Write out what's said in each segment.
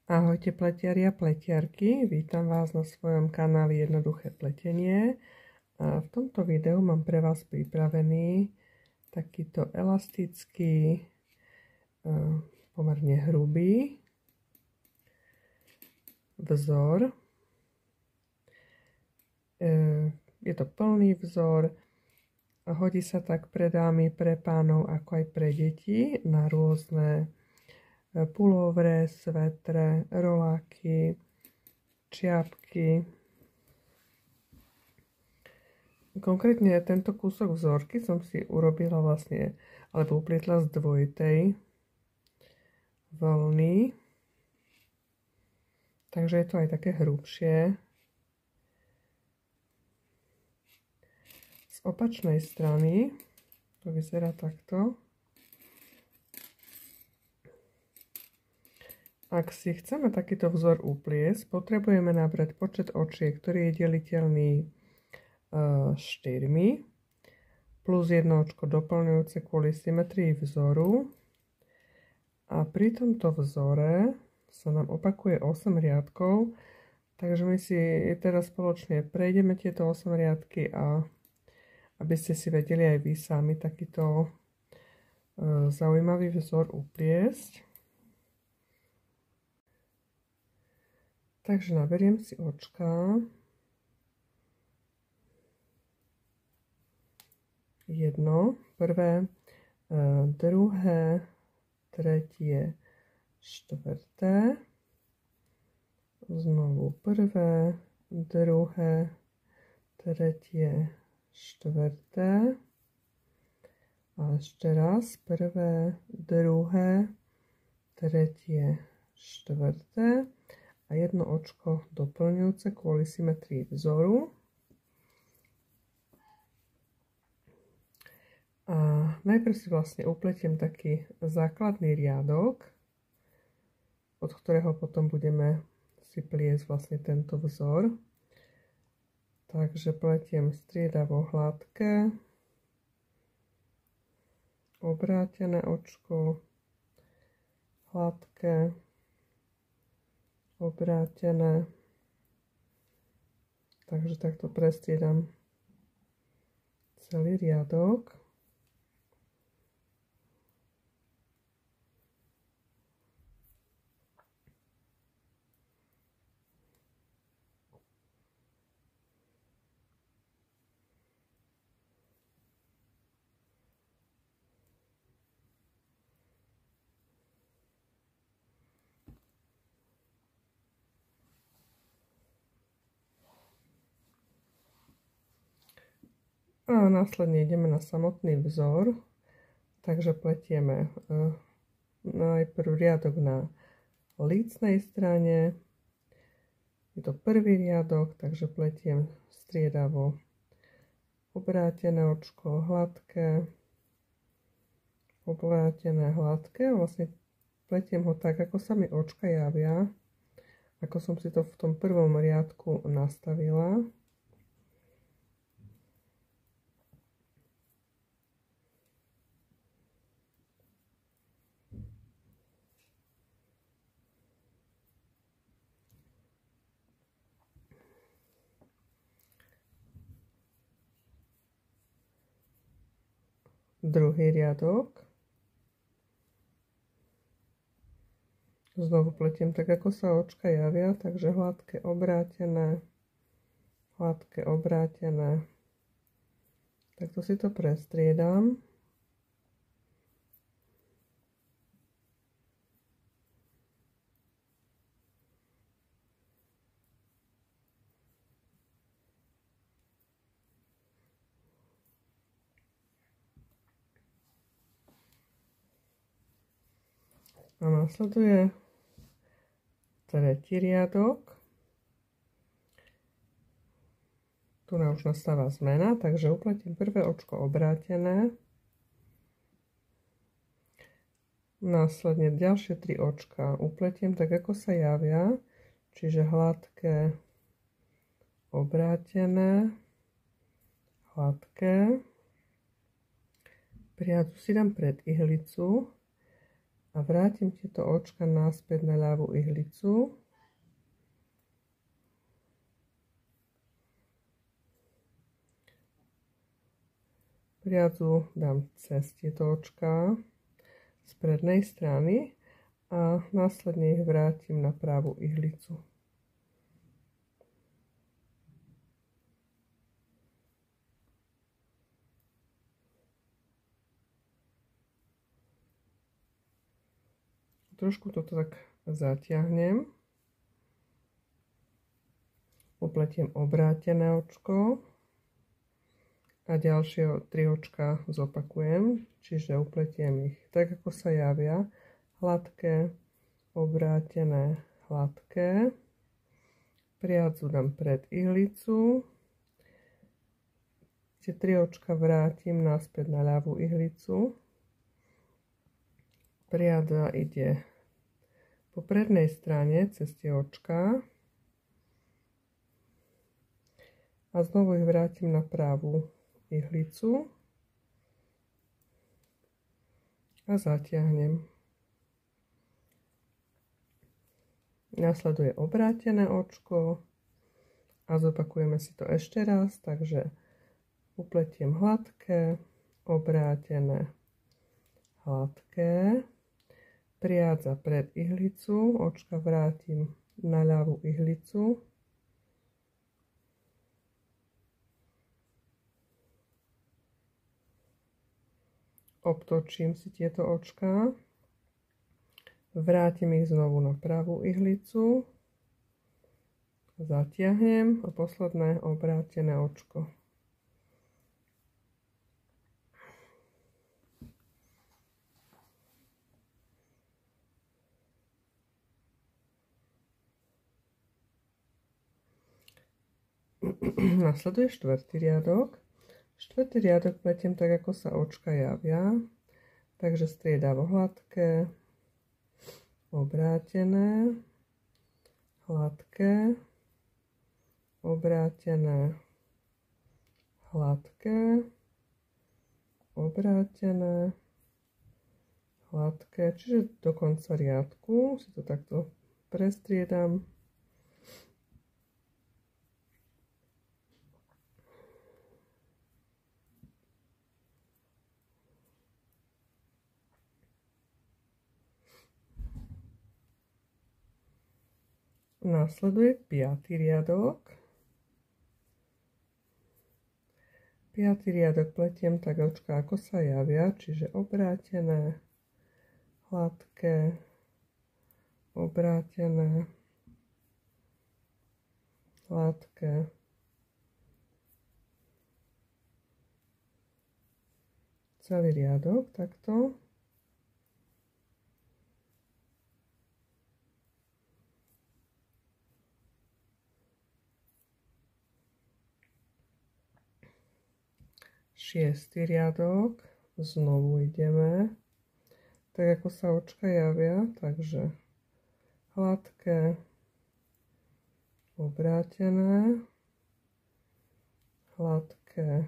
Ahojte pletiari a pletiarky, vítam vás na svojom kanáli Jednoduché pletenie. A v tomto videu mám pre vás pripravený takýto elastický, pomerne hrubý vzor. Je to plný vzor, hodí sa tak pre dámy, pre pánov, ako aj pre deti na rôzne pulovre, svetre, roláky, čiapky. Konkrétne tento kúsok vzorky som si urobila vlastne, alebo uplietla z dvojitej vlny. Takže je to aj také hrubšie. Z opačnej strany to vyzerá takto. Ak si chceme takýto vzor upliesť, potrebujeme nabrať počet očiek, ktorý je deliteľný 4, plus jedno očko doplňujúce kvôli symetrii vzoru. A pri tomto vzore sa nám opakuje 8 riadkov, takže my si teraz spoločne prejdeme tieto 8 riadky, a aby ste si vedeli aj vy sami takýto zaujímavý vzor upliesť. Takže naberiem si očka. Jedno, prvé, druhé, tretie, štvrté. Znovu prvé, druhé, tretie, štvrté. A ešte raz prvé, druhé, tretie, štvrté. A jedno očko doplňujúce kvôli symetrii vzoru. A najprv si vlastne upletiem taký základný riadok, od ktorého potom budeme si pliesť vlastne tento vzor. Takže pletiem striedavo hladké, obrátené očko, hladké, obrátené. Takže takto prestriedam celý riadok. A následne ideme na samotný vzor, takže pletieme najprv riadok na lícnej strane. Je to prvý riadok, takže pletiem striedavo obrátené očko, hladké, obrátené, hladké. Vlastne pletiem ho tak, ako sa mi očka javia, ako som si to v tom prvom riadku nastavila. Druhý riadok. Znovu pletiem tak, ako sa očka javia, takže hladké, obrátené, hladké, obrátené. Takto si to prestriedam. A nasleduje tretí riadok. Tu nám už nastáva zmena, takže upletím prvé očko obrátené. Následne ďalšie 3 očka upletiem tak, ako sa javia, čiže hladké, obrátené, hladké. Priadzu si dám pred ihlicu. a vrátim tieto očka naspäť na ľavú ihlicu. Priadzu dám cez tieto očka z prednej strany a následne ich vrátim na pravú ihlicu. Trošku toto tak zatiahnem. Upletiem obrátené očko a ďalšie 3 očka zopakujem, čiže upletiem ich tak, ako sa javia. Hladké, obrátené, hladké. Priadzu dám pred ihlicu. Tie 3 očka vrátim naspäť na ľavú ihlicu. Priadza ide po prednej strane cez tie očka a znovu ich vrátim na pravú ihlicu a zatiahnem. Nasleduje obrátené očko a zopakujeme si to ešte raz, takže upletiem hladké, obrátené, hladké. Priadza pred ihlicu, očka vrátim na ľavú ihlicu. Obtočím si tieto očka. Vrátim ich znovu na pravú ihlicu. Zatiahnem a posledné obrátené očko. Nasleduje 4. riadok. 4. riadok pletiem tak, ako sa očka javia. Takže striedavo hladké, obrátené, hladké, obrátené, hladké, obrátené, hladké. Čiže do konca riadku si to takto prestriedam. Nasleduje 5. riadok. 5. riadok pletiem tak očka, ako sa javia, čiže obrátené, hladké, obrátené, hladké, celý riadok takto. Šiestý riadok, znovu ideme, tak ako sa očka javia, takže hladké, obrátené, hladké,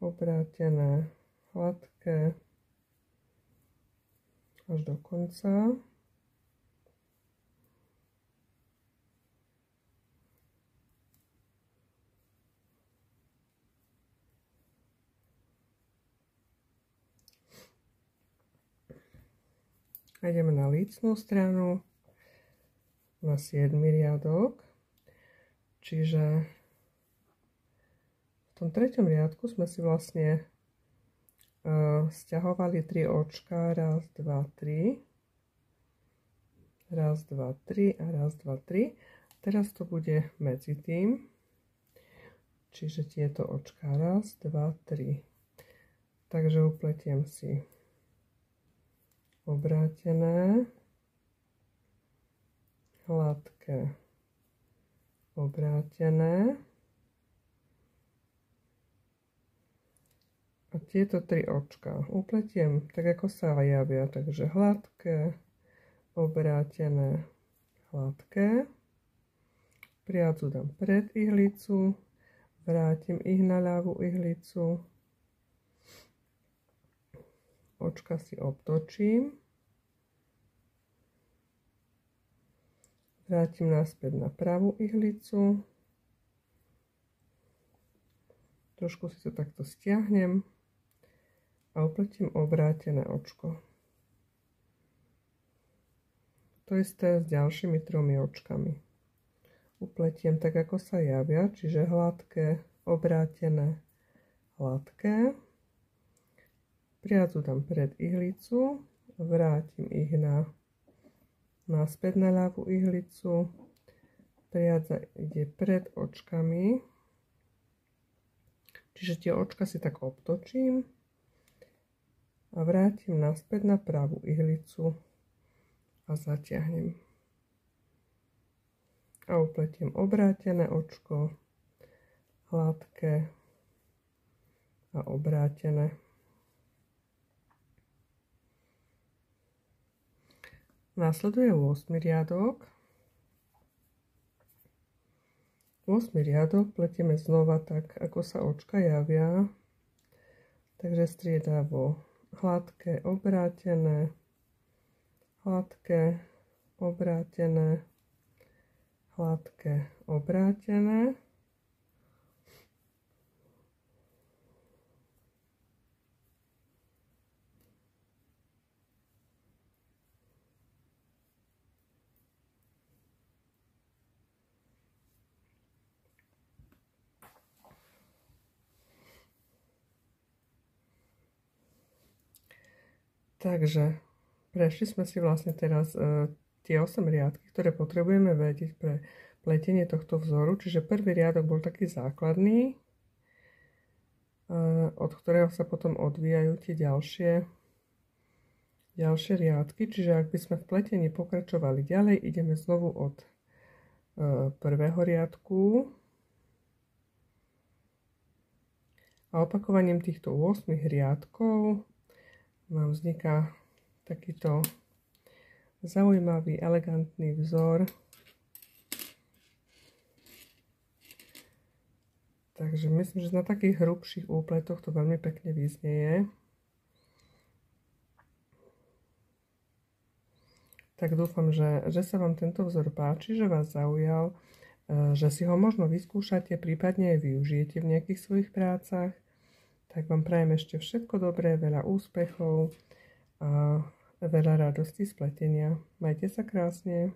obrátené, hladké, až do konca. A ideme na lícnú stranu, na 7. riadok. Čiže v tom 3. riadku sme si vlastne sťahovali 3 očka, raz, 2, 3. Raz, 2, 3 a raz, 2, 3. Teraz to bude medzi tým. Čiže tieto očka, raz, 2, 3. Takže upletiem si obrátené, hladké, obrátené a tieto 3 očka upletiem tak, ako sa javia, takže hladké, obrátené, hladké. Priadzu dám pred ihlicu, vrátim ich na ľavú ihlicu, očka si obtočím. Vrátim naspäť na pravú ihlicu. Trošku si to takto stiahnem a upletím obrátené očko. To isté s ďalšími 3 očkami. Upletiem tak, ako sa javia, čiže hladké, obrátené, hladké. Priadzu dám pred ihlicu, vrátim ich naspäť na ľavú ihlicu. Priadza ide pred očkami. Čiže tie očka si tak obtočím a vrátim naspäť na pravú ihlicu a zatiahnem. A upletiem obrátené očko, hladké a obrátené. Nasleduje 8. riadok. 8. riadok pletieme znova tak, ako sa očka javia. Takže striedavo hladké, obrátené, hladké, obrátené, hladké, obrátené. Takže prešli sme si vlastne teraz tie 8 riadky, ktoré potrebujeme vedieť pre pletenie tohto vzoru. Čiže prvý riadok bol taký základný, od ktorého sa potom odvíjajú tie ďalšie riadky. Čiže ak by sme v pletení pokračovali ďalej, ideme znovu od prvého riadku. A opakovaním týchto 8 riadkov nám vzniká takýto zaujímavý, elegantný vzor. Takže myslím, že na takých hrubších úpletoch to veľmi pekne vyznieje. Tak dúfam, že sa vám tento vzor páči, že vás zaujal, že si ho možno vyskúšate, prípadne aj využijete v nejakých svojich prácach. Tak vám prajem ešte všetko dobré, veľa úspechov a veľa radosti z pletenia. Majte sa krásne.